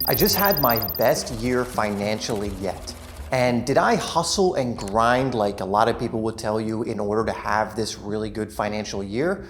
I just had my best year financially yet. And did I hustle and grind like a lot of people would tell you in order to have this really good financial year?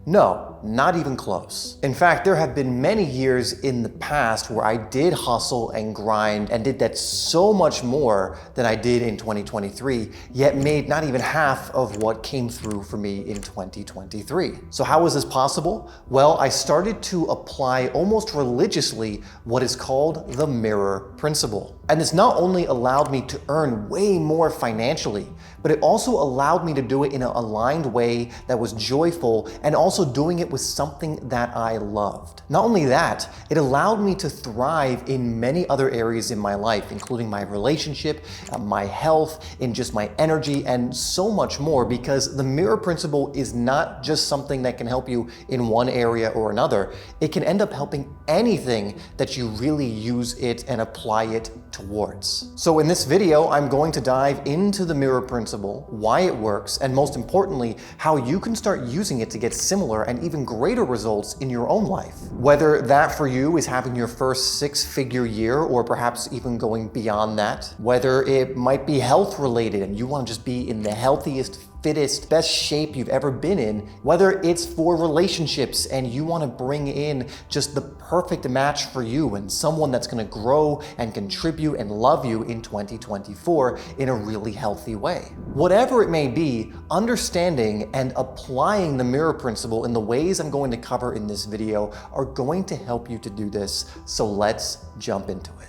No, not even close. In fact, there have been many years in the past where I did hustle and grind and did that so much more than I did in 2023, yet made not even half of what came through for me in 2023. So how was this possible? Well, I started to apply almost religiously what is called the mirror principle. And this not only allowed me to earn way more financially, but it also allowed me to do it in an aligned way that was joyful and also doing it with something that I loved. Not only that, it allowed me to thrive in many other areas in my life, including my relationship, my health, in just my energy, and so much more, because the mirror principle is not just something that can help you in one area or another. It can end up helping anything that you really use it and apply it towards. So in this video, I'm going to dive into the mirror principle, why it works, and most importantly, how you can start using it to get similar and even greater results in your own life. Whether that for you is having your first six-figure year or perhaps even going beyond that, whether it might be health related and you want to just be in the healthiest, fittest, best shape you've ever been in, whether it's for relationships and you want to bring in just the perfect match for you and someone that's going to grow and contribute and love you in 2024 in a really healthy way. Whatever it may be, understanding and applying the mirror principle in the ways I'm going to cover in this video are going to help you to do this. So let's jump into it.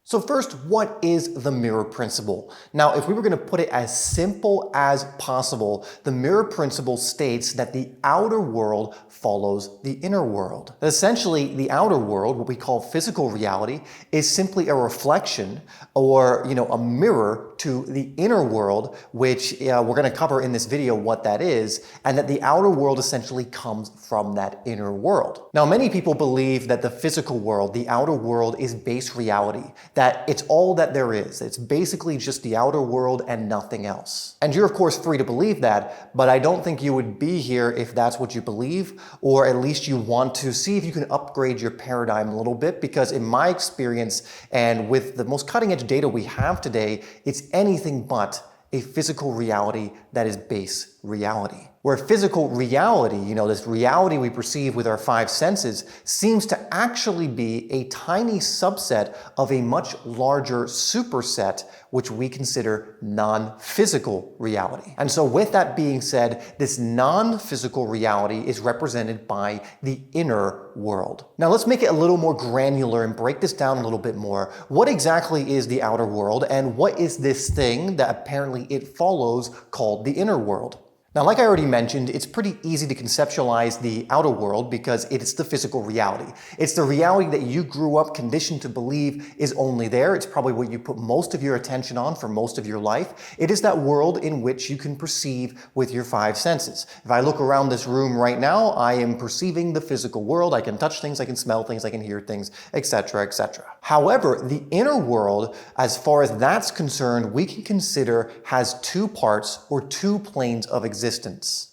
So first, what is the mirror principle? Now, if we were going to put it as simple as possible, the mirror principle states that the outer world follows the inner world. Essentially, the outer world, what we call physical reality, is simply a reflection or, a mirror to the inner world, which we're going to cover in this video what that is, and that the outer world essentially comes from that inner world. Now, many people believe that the physical world, the outer world, is base reality, that it's all that there is. It's basically just the outer world and nothing else. And you're of course free to believe that, but I don't think you would be here if that's what you believe, or at least you want to see if you can upgrade your paradigm a little bit, because in my experience and with the most cutting edge data we have today, it's anything but a physical reality that is base reality. Where physical reality, this reality we perceive with our five senses, seems to actually be a tiny subset of a much larger superset, which we consider non-physical reality. And so with that being said, this non-physical reality is represented by the inner world. Now let's make it a little more granular and break this down a little bit more. What exactly is the outer world, and what is this thing that apparently it follows called the inner world? Now, like I already mentioned, it's pretty easy to conceptualize the outer world because it's the physical reality. It's the reality that you grew up conditioned to believe is only there. It's probably what you put most of your attention on for most of your life. It is that world in which you can perceive with your five senses. If I look around this room right now, I am perceiving the physical world. I can touch things, I can smell things, I can hear things, etc., etc. However, the inner world, as far as that's concerned, we can consider has two parts or two planes of existence.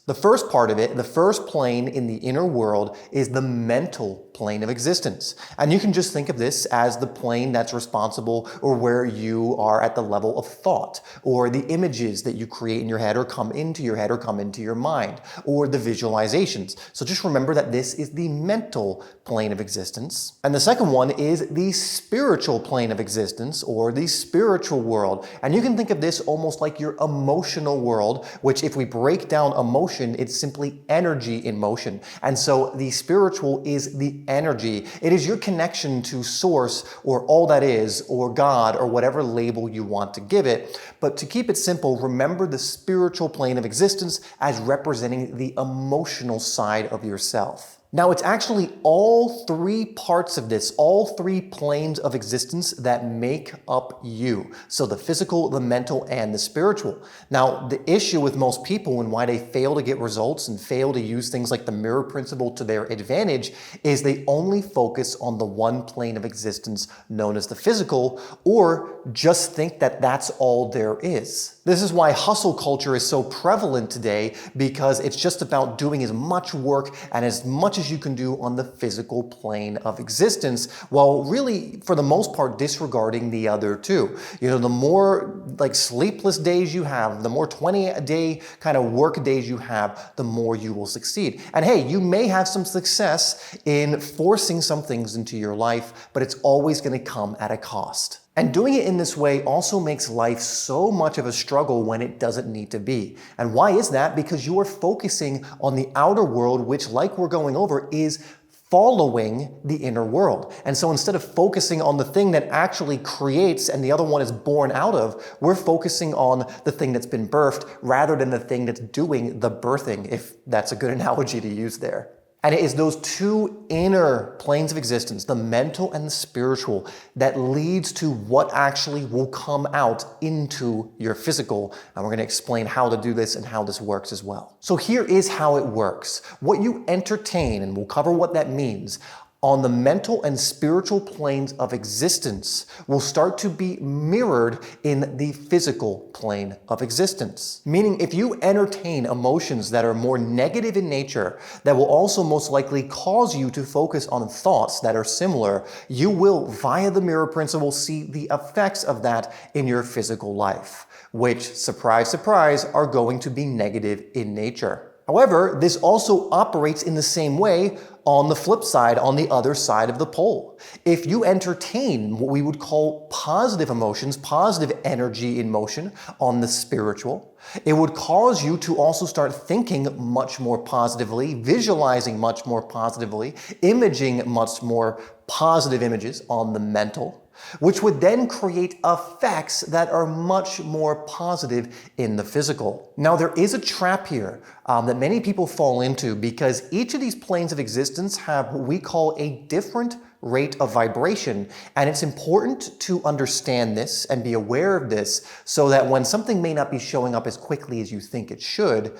The first part of it, the first plane in the inner world, is the mental plane of existence. And you can just think of this as the plane that's responsible or where you are at the level of thought, or the images that you create in your head or come into your head or come into your mind, or the visualizations. So just remember that this is the mental plane of existence. And the second one is the spiritual plane of existence, or the spiritual world. And you can think of this almost like your emotional world, which if we break down emotion, it's simply energy in motion. And so the spiritual is the energy. It is your connection to source, or all that is, or God, or whatever label you want to give it. But to keep it simple, remember the spiritual plane of existence as representing the emotional side of yourself. Now, it's actually all three parts of this, all three planes of existence that make up you. So the physical, the mental, and the spiritual. Now, the issue with most people and why they fail to get results and fail to use things like the mirror principle to their advantage is they only focus on the one plane of existence known as the physical, or just think that that's all there is. This is why hustle culture is so prevalent today, because it's just about doing as much work and as much as as you can do on the physical plane of existence, while really, for the most part, disregarding the other two. The more like sleepless days you have, the more 20-day kind of work days you have, the more you will succeed. And hey, you may have some success in forcing some things into your life, but it's always going to come at a cost. And doing it in this way also makes life so much of a struggle when it doesn't need to be. And why is that? Because you are focusing on the outer world, which, like we're going over, is following the inner world. And so instead of focusing on the thing that actually creates and the other one is born out of, we're focusing on the thing that's been birthed rather than the thing that's doing the birthing, if that's a good analogy to use there. And it is those two inner planes of existence, the mental and the spiritual, that leads to what actually will come out into your physical. And we're going to explain how to do this and how this works as well. So here is how it works. What you entertain, and we'll cover what that means, on the mental and spiritual planes of existence will start to be mirrored in the physical plane of existence. Meaning, if you entertain emotions that are more negative in nature, that will also most likely cause you to focus on thoughts that are similar, you will, via the mirror principle, see the effects of that in your physical life, which, surprise, surprise, are going to be negative in nature. However, this also operates in the same way on the flip side, on the other side of the pole. If you entertain what we would call positive emotions, positive energy in motion on the spiritual, it would cause you to also start thinking much more positively, visualizing much more positively, imaging much more positive images on the mental, which would then create effects that are much more positive in the physical. Now, there is a trap here that many people fall into because each of these planes of existence have what we call a different rate of vibration. And it's important to understand this and be aware of this so that when something may not be showing up as quickly as you think it should,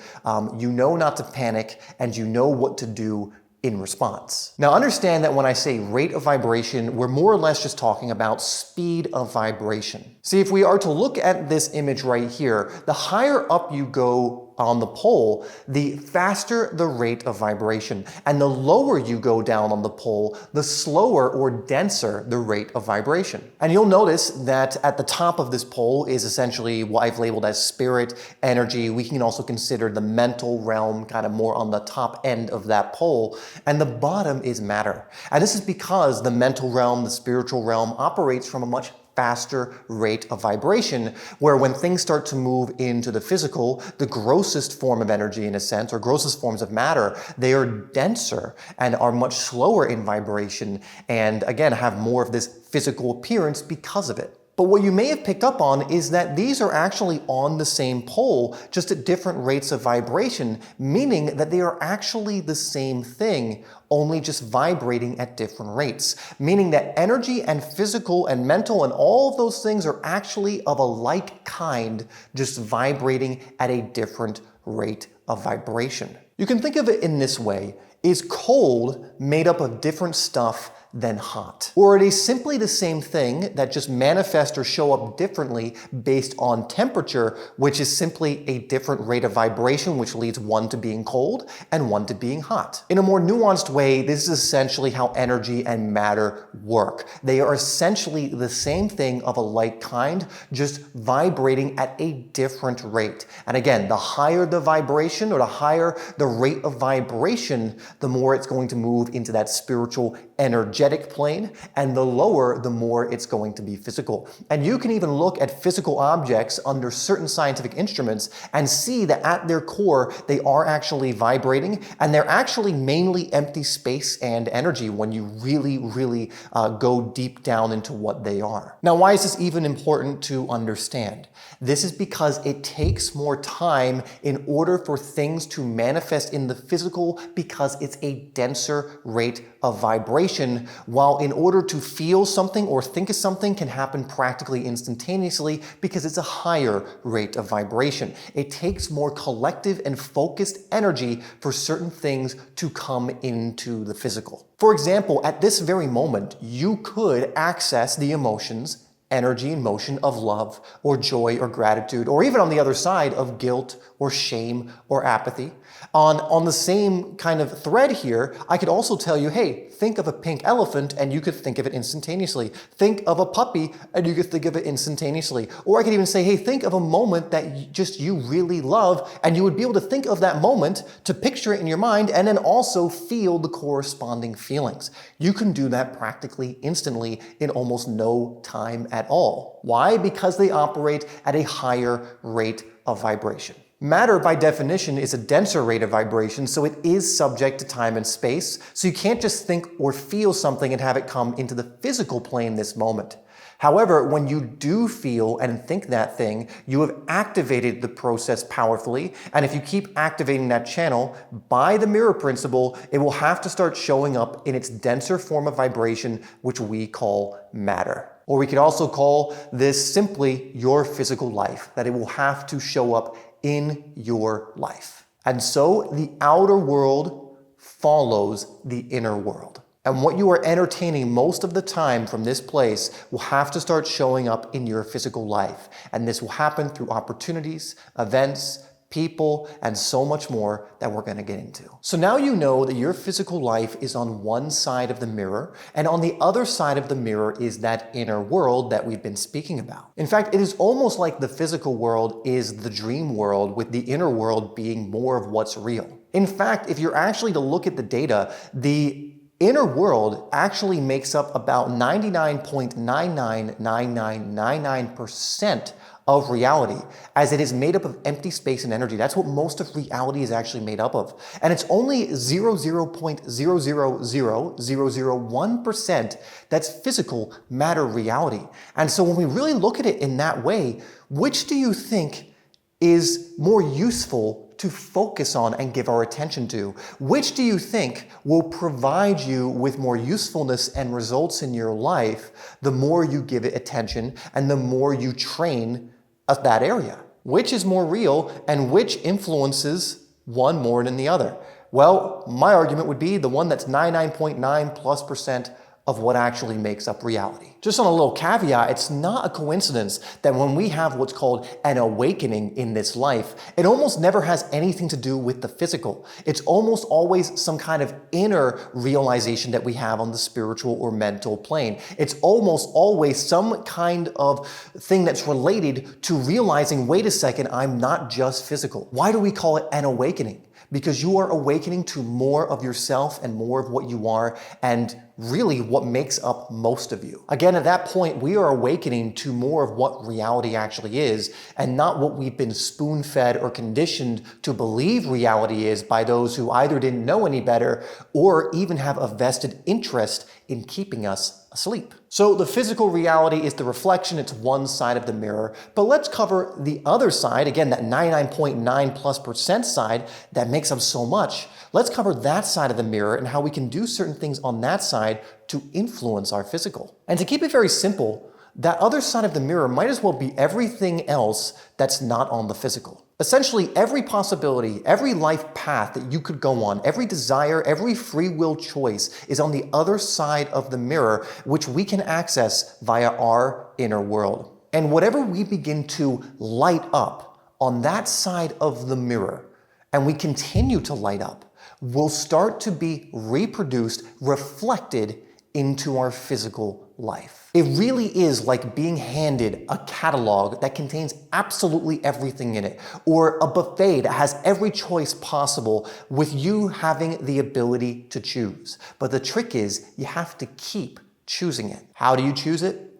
you know not to panic and you know what to do in response. Now understand that when I say rate of vibration, we're more or less just talking about speed of vibration. See, if we are to look at this image right here, the higher up you go on the pole, the faster the rate of vibration. And the lower you go down on the pole, the slower or denser the rate of vibration. And you'll notice that at the top of this pole is essentially what I've labeled as spirit, energy. We can also consider the mental realm kind of more on the top end of that pole. And the bottom is matter. And this is because the mental realm, the spiritual realm, operates from a much faster rate of vibration, where when things start to move into the physical, the grossest form of energy in a sense, or grossest forms of matter, they are denser and are much slower in vibration and again have more of this physical appearance because of it. But what you may have picked up on is that these are actually on the same pole, just at different rates of vibration, meaning that they are actually the same thing, only just vibrating at different rates. Meaning that energy and physical and mental and all of those things are actually of a like kind, just vibrating at a different rate of vibration. You can think of it in this way. Is cold made up of different stuff than hot? Or it is simply the same thing that just manifest or show up differently based on temperature, which is simply a different rate of vibration, which leads one to being cold and one to being hot. In a more nuanced way, this is essentially how energy and matter work. They are essentially the same thing of a like kind, just vibrating at a different rate. And again, the higher the vibration or the higher the rate of vibration, the more it's going to move into that spiritual energetic plane, and the lower, the more it's going to be physical. And you can even look at physical objects under certain scientific instruments and see that at their core, they are actually vibrating, and they're actually mainly empty space and energy when you really go deep down into what they are. Now, why is this even important to understand? This is because it takes more time in order for things to manifest in the physical because it's a denser rate of vibration, while in order to feel something or think of something can happen practically instantaneously because it's a higher rate of vibration. It takes more collective and focused energy for certain things to come into the physical. For example, at this very moment, you could access the emotions energy and motion of love or joy or gratitude, or even on the other side of guilt or shame or apathy. On the same kind of thread here, I could also tell you, hey, think of a pink elephant and you could think of it instantaneously. Think of a puppy and you could think of it instantaneously. Or I could even say, hey, think of a moment that you really love, and you would be able to think of that moment to picture it in your mind and then also feel the corresponding feelings. You can do that practically instantly in almost no time at all. Why? Because they operate at a higher rate of vibration. Matter, by definition, is a denser rate of vibration, so it is subject to time and space, so you can't just think or feel something and have it come into the physical plane this moment. However, when you do feel and think that thing, you have activated the process powerfully, and if you keep activating that channel, by the mirror principle, it will have to start showing up in its denser form of vibration, which we call matter. Or we could also call this simply your physical life, that it will have to show up in your life. And so the outer world follows the inner world. And what you are entertaining most of the time from this place will have to start showing up in your physical life. And this will happen through opportunities, events, people, and so much more that we're going to get into. So now you know that your physical life is on one side of the mirror, and on the other side of the mirror is that inner world that we've been speaking about. In fact, it is almost like the physical world is the dream world, with the inner world being more of what's real. In fact, if you're actually to look at the data, the inner world actually makes up about 99.999999% of reality, as it is made up of empty space and energy. That's what most of reality is actually made up of. And it's only 0.000001% that's physical matter reality. And so when we really look at it in that way, which do you think is more useful to focus on and give our attention to? Which do you think will provide you with more usefulness and results in your life the more you give it attention and the more you train that area? Which is more real and which influences one more than the other? Well, my argument would be the one that's 99.9+% of what actually makes up reality. Just on a little caveat, it's not a coincidence that when we have what's called an awakening in this life, it almost never has anything to do with the physical. It's almost always some kind of inner realization that we have on the spiritual or mental plane. It's almost always some kind of thing that's related to realizing, wait a second, I'm not just physical. Why do we call it an awakening? Because you are awakening to more of yourself and more of what you are, and really what makes up most of you. Again, at that point, we are awakening to more of what reality actually is, and not what we've been spoon-fed or conditioned to believe reality is by those who either didn't know any better or even have a vested interest in keeping us asleep. So the physical reality is the reflection, it's one side of the mirror, but let's cover the other side, again, that 99.9+% side that makes up so much. Let's cover that side of the mirror and how we can do certain things on that side to influence our physical. And to keep it very simple, that other side of the mirror might as well be everything else that's not on the physical. Essentially, every possibility, every life path that you could go on, every desire, every free will choice is on the other side of the mirror, which we can access via our inner world. And whatever we begin to light up on that side of the mirror, and we continue to light up, will start to be reproduced, reflected into our physical life. It really is like being handed a catalog that contains absolutely everything in it, or a buffet that has every choice possible, with you having the ability to choose. But the trick is you have to keep choosing it. How do you choose it?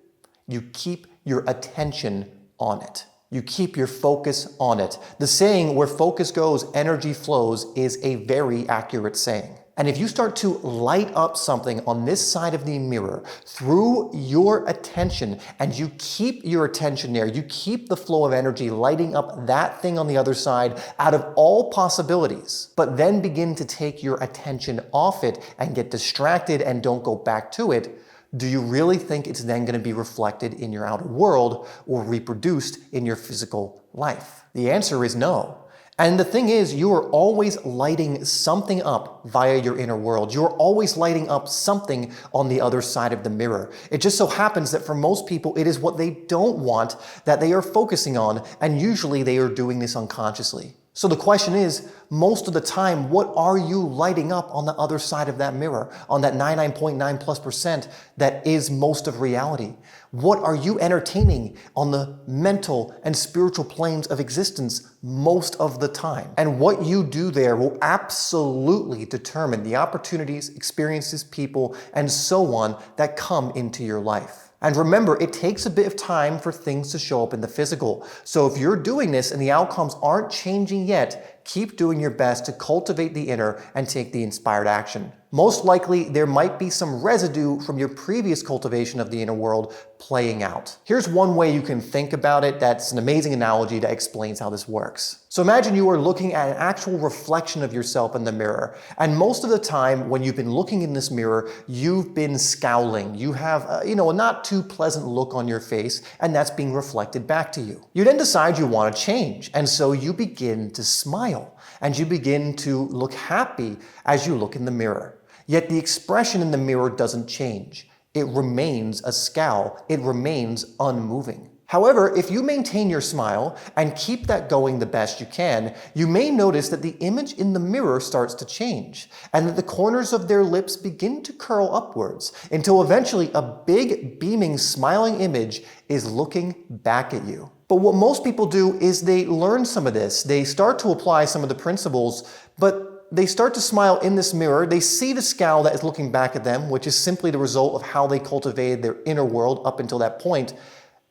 You keep your attention on it. You keep your focus on it. The saying, where focus goes, energy flows, is a very accurate saying. And if you start to light up something on this side of the mirror through your attention, and you keep your attention there, you keep the flow of energy lighting up that thing on the other side out of all possibilities, but then begin to take your attention off it and get distracted and don't go back to it, do you really think it's then going to be reflected in your outer world or reproduced in your physical life? The answer is no. And the thing is, you are always lighting something up via your inner world. You're always lighting up something on the other side of the mirror. It just so happens that for most people, it is what they don't want that they are focusing on, and usually they are doing this unconsciously. So the question is, most of the time, what are you lighting up on the other side of that mirror, on that 99.9+% that is most of reality? What are you entertaining on the mental and spiritual planes of existence most of the time? And what you do there will absolutely determine the opportunities, experiences, people, and so on that come into your life. And remember, it takes a bit of time for things to show up in the physical. So if you're doing this and the outcomes aren't changing yet, keep doing your best to cultivate the inner and take the inspired action. Most likely, there might be some residue from your previous cultivation of the inner world playing out. Here's one way you can think about it that's an amazing analogy that explains how this works. So imagine you are looking at an actual reflection of yourself in the mirror. And most of the time, when you've been looking in this mirror, you've been scowling. You have a not too pleasant look on your face, and that's being reflected back to you. You then decide you want to change, and so you begin to smile, and you begin to look happy as you look in the mirror. Yet the expression in the mirror doesn't change. It remains a scowl. It remains unmoving. However, if you maintain your smile and keep that going the best you can, you may notice that the image in the mirror starts to change, and that the corners of their lips begin to curl upwards until eventually a big, beaming, smiling image is looking back at you. But what most people do is they learn some of this. They start to apply some of the principles, but they start to smile in this mirror. They see the scowl that is looking back at them, which is simply the result of how they cultivated their inner world up until that point.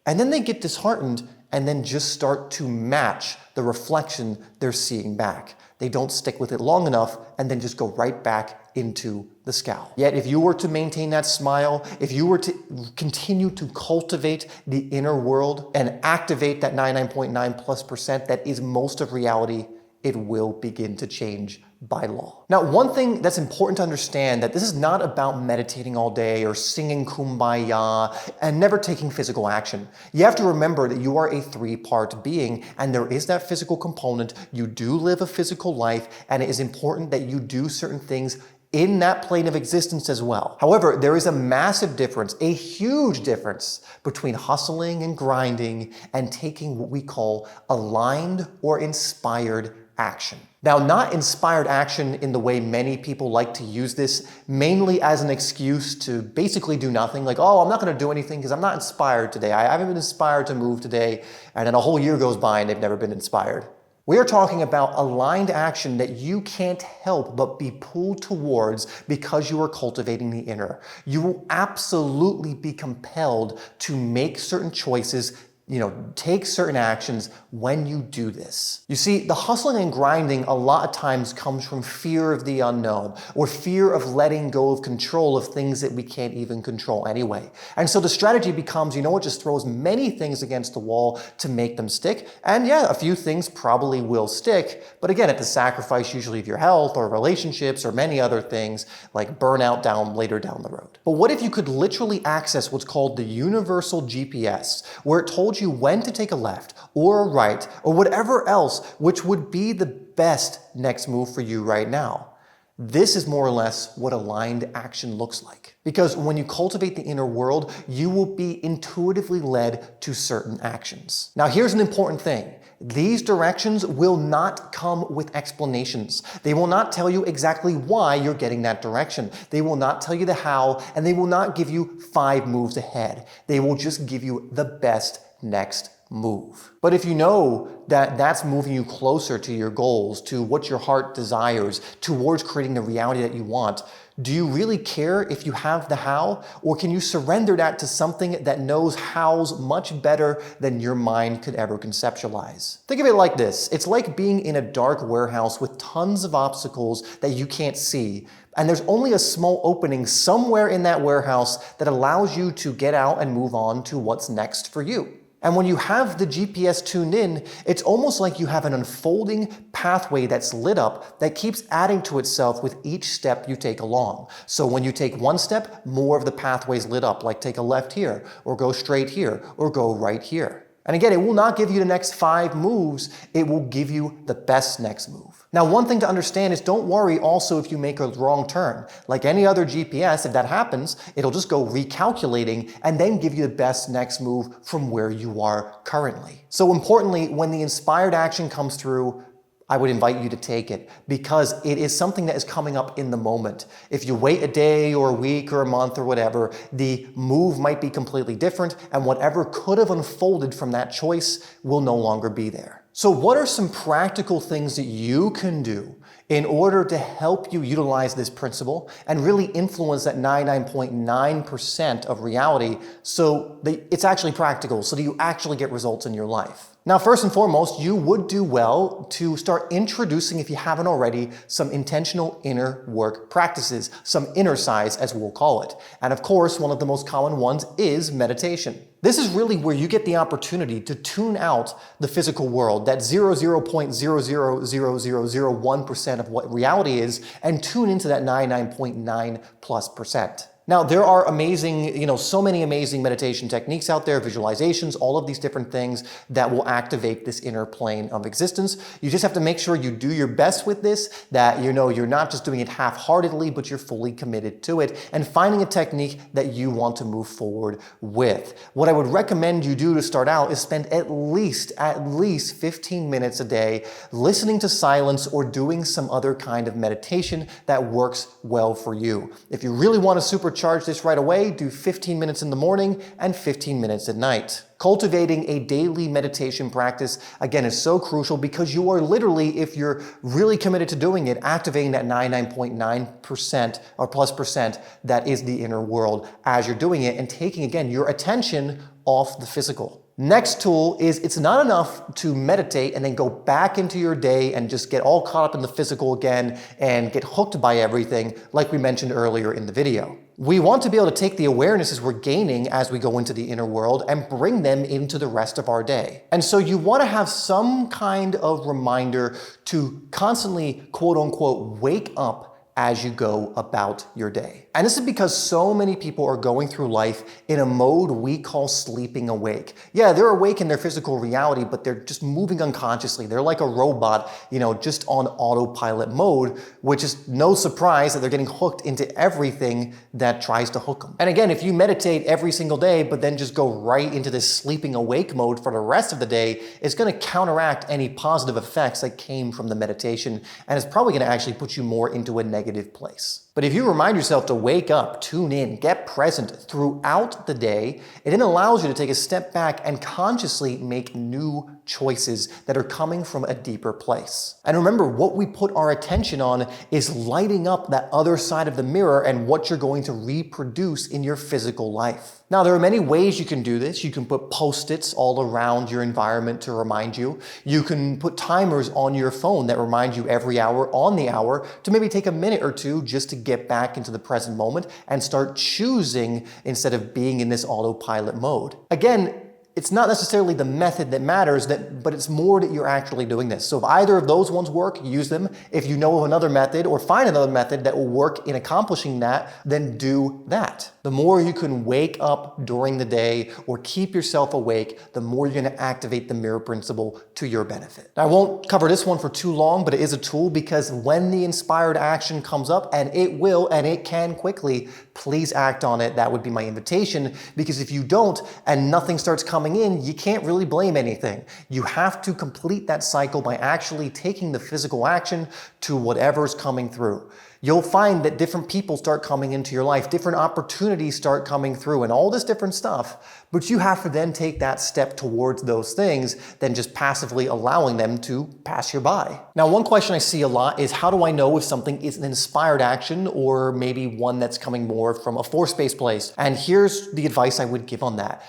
And then they get disheartened and then just start to match the reflection they're seeing back. They don't stick with it long enough and then just go right back into the scowl. Yet if you were to maintain that smile, if you were to continue to cultivate the inner world and activate that 99.9+% that is most of reality, it will begin to change by law. Now, one thing that's important to understand that this is not about meditating all day or singing kumbaya and never taking physical action. You have to remember that you are a three-part being, and there is that physical component. You do live a physical life, and it is important that you do certain things in that plane of existence as well. However, there is a massive difference, a huge difference between hustling and grinding and taking what we call aligned or inspired action. Now, not inspired action in the way many people like to use this, mainly as an excuse to basically do nothing, like, oh, I'm not gonna do anything because I'm not inspired today. I haven't been inspired to move today, and then a whole year goes by and they've never been inspired. We are talking about aligned action that you can't help but be pulled towards because you are cultivating the inner. You will absolutely be compelled to make certain choices, take certain actions when you do this. You see, the hustling and grinding a lot of times comes from fear of the unknown or fear of letting go of control of things that we can't even control anyway. And so the strategy becomes, just throw as many things against the wall to make them stick. And yeah, a few things probably will stick, but again, at the sacrifice usually of your health or relationships or many other things like burnout later down the road. But what if you could literally access what's called the universal GPS, where it told you when to take a left or a right or whatever else which would be the best next move for you right now? This is more or less what aligned action looks like. Because when you cultivate the inner world, you will be intuitively led to certain actions. Now, here's an important thing. These directions will not come with explanations. They will not tell you exactly why you're getting that direction. They will not tell you the how, and they will not give you 5 moves ahead. They will just give you the best next move. But if you know that that's moving you closer to your goals, to what your heart desires, towards creating the reality that you want, do you really care if you have the how? Or can you surrender that to something that knows hows much better than your mind could ever conceptualize? Think of it like this. It's like being in a dark warehouse with tons of obstacles that you can't see. And there's only a small opening somewhere in that warehouse that allows you to get out and move on to what's next for you. And when you have the GPS tuned in, it's almost like you have an unfolding pathway that's lit up that keeps adding to itself with each step you take along. So when you take one step, more of the pathway's lit up, like take a left here, or go straight here, or go right here. And again, it will not give you the next 5 moves, it will give you the best next move. Now, one thing to understand is don't worry also if you make a wrong turn. Like any other GPS, if that happens, it'll just go recalculating and then give you the best next move from where you are currently. So importantly, when the inspired action comes through, I would invite you to take it because it is something that is coming up in the moment. If you wait a day or a week or a month or whatever, the move might be completely different and whatever could have unfolded from that choice will no longer be there. So what are some practical things that you can do in order to help you utilize this principle and really influence that 99.9% of reality so that it's actually practical, so that you actually get results in your life? Now, first and foremost, you would do well to start introducing, if you haven't already, some intentional inner work practices, some inner size as we'll call it. And of course, one of the most common ones is meditation. This is really where you get the opportunity to tune out the physical world, that 0.000001% of what reality is, and tune into that 99.9+%. Now, there are amazing, so many amazing meditation techniques out there, visualizations, all of these different things that will activate this inner plane of existence. You just have to make sure you do your best with this, that you're not just doing it half-heartedly, but you're fully committed to it, and finding a technique that you want to move forward with. What I would recommend you do to start out is spend at least 15 minutes a day listening to silence or doing some other kind of meditation that works well for you. If you really want to supercharge this right away, do 15 minutes in the morning and 15 minutes at night. Cultivating a daily meditation practice, again, is so crucial because you are literally, if you're really committed to doing it, activating that 99.9% or +% that is the inner world as you're doing it and taking, again, your attention off the physical. Next tool is it's not enough to meditate and then go back into your day and just get all caught up in the physical again and get hooked by everything like we mentioned earlier in the video. We want to be able to take the awarenesses we're gaining as we go into the inner world and bring them into the rest of our day. And so you want to have some kind of reminder to constantly, quote unquote, wake up as you go about your day. And this is because so many people are going through life in a mode we call sleeping awake. Yeah, they're awake in their physical reality, but they're just moving unconsciously. They're like a robot, just on autopilot mode, which is no surprise that they're getting hooked into everything that tries to hook them. And again, if you meditate every single day, but then just go right into this sleeping awake mode for the rest of the day, it's going to counteract any positive effects that came from the meditation, and it's probably going to actually put you more into a negative place. But if you remind yourself to wake up, tune in, get present throughout the day, it then allows you to take a step back and consciously make new choices that are coming from a deeper place. And remember, what we put our attention on is lighting up that other side of the mirror and what you're going to reproduce in your physical life. Now, there are many ways you can do this. You can put Post-its all around your environment to remind you. You can put timers on your phone that remind you every hour on the hour to maybe take a minute or two just to get back into the present moment and start choosing instead of being in this autopilot mode. Again, it's not necessarily the method that matters, but it's more that you're actually doing this. So if either of those ones work, use them. If you know of another method or find another method that will work in accomplishing that, then do that. The more you can wake up during the day or keep yourself awake, the more you're going to activate the mirror principle to your benefit. Now, I won't cover this one for too long, but it is a tool because when the inspired action comes up, and it will, and it can quickly, please act on it. That would be my invitation, because if you don't and nothing starts coming in, you can't really blame anything. You have to complete that cycle by actually taking the physical action to whatever's coming through. You'll find that different people start coming into your life, different opportunities start coming through, and all this different stuff. But you have to then take that step towards those things than just passively allowing them to pass you by. Now, one question I see a lot is, how do I know if something is an inspired action or maybe one that's coming more from a force-based place? And here's the advice I would give on that.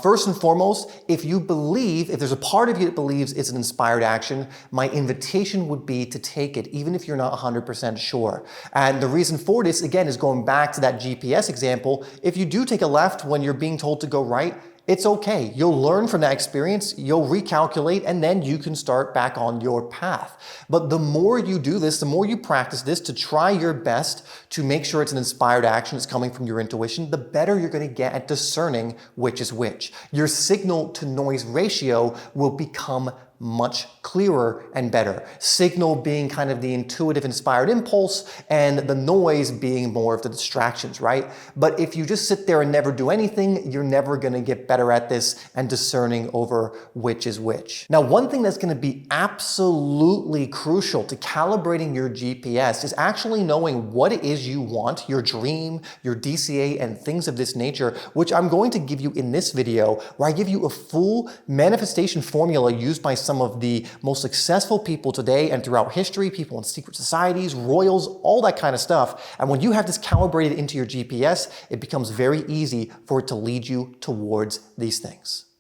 First and foremost, if there's a part of you that believes it's an inspired action, my invitation would be to take it, even if you're not 100% sure. And the reason for this, again, is going back to that GPS example. If you do take a left when you're being told to go right, It's okay. You'll learn from that experience, you'll recalculate, and then you can start back on your path. But the more you do this, the more you practice this to try your best to make sure it's an inspired action that's coming from your intuition, the better you're going to get at discerning which is which. Your signal to noise ratio will become much clearer and better. Signal being kind of the intuitive inspired impulse and the noise being more of the distractions, right? But if you just sit there and never do anything, you're never going to get better at this and discerning over which is which. Now, one thing that's going to be absolutely crucial to calibrating your GPS is actually knowing what it is you want, your dream, your DCA, and things of this nature, which I'm going to give you in this video, where I give you a full manifestation formula used by some of the most successful people today and throughout history, people in secret societies, royals, all that kind of stuff. And when you have this calibrated into your GPS, it becomes very easy for it to lead you towards these things.